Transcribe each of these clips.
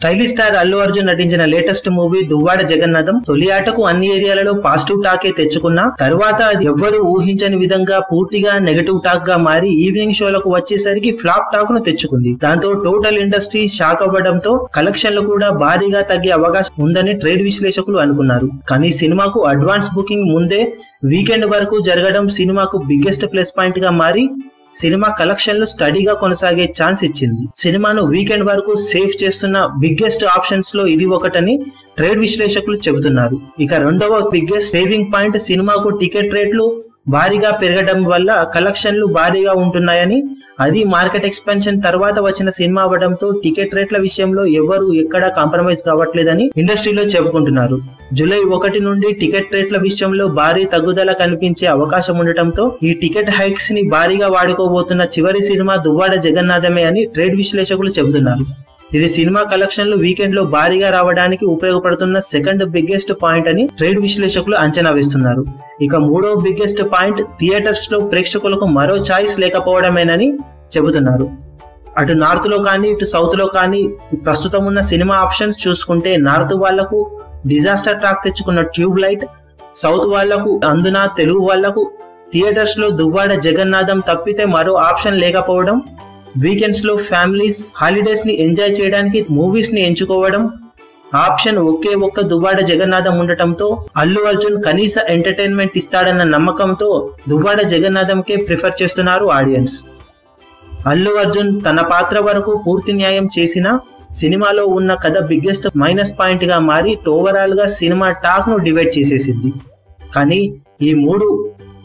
Stylish star Allu Arjun నటించిన latest movie Duvvada Jagannatham తొలి ఆటకు అన్ని ఏరియాలలో పాజిటివ్ టాకే తెచ్చుకున్నా తరువాత అది ఎవ్వరూ ఊహించని విధంగా పూర్తిగా నెగటివ్ టాక్ గా మారి ఈవినింగ్ షోలకు వచ్చేసరికి ఫ్లాప్ టాక్ ను తెచ్చుకుంది. దాంతో టోటల్ ఇండస్ట్రీ షాక్ అవ్వడంతో కలెక్షన్లు కూడా భారీగా తగ్గే అవకాశం ఉందని ట్రేడ్ విశ్లేషకులు అనుకున్నారు. కానీ సినిమాకు అడ్వాన్స్ బుకింగ్ ముందే వీకెండ్ వరకు జరగడం సినిమాకు బిగ్గెస్ట్ ప్లస్ పాయింట్ గా మారి సినిమా కలెక్షన్లు స్టడీగా కొనసాగే ఛాన్స్ ఇచ్చింది. సినిమాను వీకెండ్ వరకు సేఫ్ చేస్తున్న బిగ్గెస్ట్ ఆప్షన్స్ లో ఇది ఒకటని ట్రేడ్ విశ్లేషకులు చెబుతున్నారు. ఇక రెండవ బిగ్గెస్ట్ సేవింగ్ పాయింట్ సినిమాకు టికెట్ రేట్లు భారీగా పెరగడం వల్ల కలెక్షన్లు భారీగా ఉంటున్నాయని, అది మార్కెట్ ఎక్స్పాన్షన్ తర్వాత వచ్చిన సినిమా అవ్వడంతో టికెట్ రేట్ల విషయంలో ఎవరు ఎక్కడా కాంప్రమైజ్ కావట్లేదని ఇండస్ట్రీలో చెప్పుకుంటున్నారు. జూలై 1 నుండి టికెట్ రేట్ల విషయంలో భారీ తగ్గుదల కనిపించే అవకాశం ఉండటంతో ఈ టికెట్ హైక్స్ ని భారీగా వాడుకోబోతున్న చివరి సినిమా దువ్వాడ జగన్నాథమే అని ట్రేడ్ విశ్లేషకులు చెబుతున్నారు. ఇది సినిమా కలెక్షన్లు వీకెండ్ లో భారీగా రావడానికి ఉపయోగపడుతున్న సెకండ్ బిగ్గెస్ట్ పాయింట్ అని ట్రేడ్ విశ్లేషకులు అంచనా వేస్తున్నారు. ఇక మూడో బిగ్గెస్ట్ పాయింట్ థియేటర్స్ లో ప్రేక్షకులకు మరో చాయిస్ లేకపోవడమేనని చెబుతున్నారు. అటు నార్త్ లో కానీ ఇటు సౌత్ లో కానీ ప్రస్తుతం ఉన్న సినిమా ఆప్షన్స్ చూసుకుంటే నార్త్ వాళ్లకు డిజాస్టర్ టాక్ తెచ్చుకున్న ట్యూబ్ లైట్, సౌత్ వాళ్లకు అందున తెలుగు వాళ్లకు థియేటర్స్ లో దువ్వాడ జగన్నాథం తప్పితే మరో ఆప్షన్ లేకపోవడం, వీకెండ్స్ లో ఫ్యామిలీస్ హాలిడేస్ ని ఎంజాయ్ చేయడానికి మూవీస్ ని ఎంచుకోవడం ఆప్షన్ ఒకే ఒక్క దువ్వాడ జగన్నాథం ఉండటంతో అల్లు అర్జున్ కనీస ఎంటర్టైన్మెంట్ ఇస్తాడన్న నమ్మకంతో దువ్వాడ జగన్నాథంకే ప్రిఫర్ చేస్తున్నారు ఆడియన్స్. అల్లు అర్జున్ తన పాత్ర వరకు పూర్తి న్యాయం చేసినా సినిమాలో ఉన్న కథ బిగ్గెస్ట్ మైనస్ పాయింట్ గా మారి ఓవరాల్ గా సినిమా టాక్ ను డివైడ్ చేసేసింది. కానీ ఈ మూడు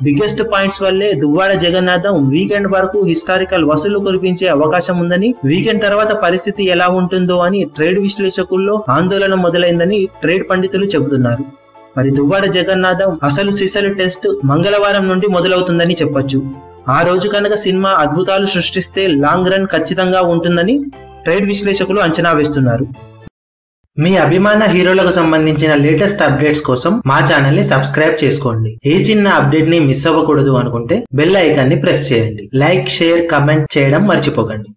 బిగ్గెస్ట్ పాయింట్స్ వల్లే దువ్వాడ జగన్నాథం వీకెండ్ వరకు హిస్టారికల్ వసూళ్లు కురిపించే అవకాశం ఉందని, వీకెండ్ తర్వాత పరిస్థితి ఎలా ఉంటుందో అని ట్రేడ్ విశ్లేషకుల్లో ఆందోళన మొదలైందని ట్రేడ్ పండితులు చెబుతున్నారు. మరి దువ్వాడ జగన్నాథం అసలు సిసలు టెస్ట్ మంగళవారం నుండి మొదలవుతుందని చెప్పొచ్చు. ఆ రోజు కనుక సినిమా అద్భుతాలు సృష్టిస్తే లాంగ్ రన్ ఖచ్చితంగా ఉంటుందని ట్రేడ్ విశ్లేషకులు అంచనా వేస్తున్నారు. మీ అభిమాన హీరోలకు సంబంధించిన లేటెస్ట్ అప్డేట్స్ కోసం మా ఛానల్ ని సబ్స్క్రైబ్ చేసుకోండి. ఏ చిన్న అప్డేట్ ని మిస్ అవ్వకూడదు అనుకుంటే బెల్ ఐకాన్ ని ప్రెస్ చేయండి. లైక్, షేర్, కమెంట్ చేయడం మర్చిపోకండి.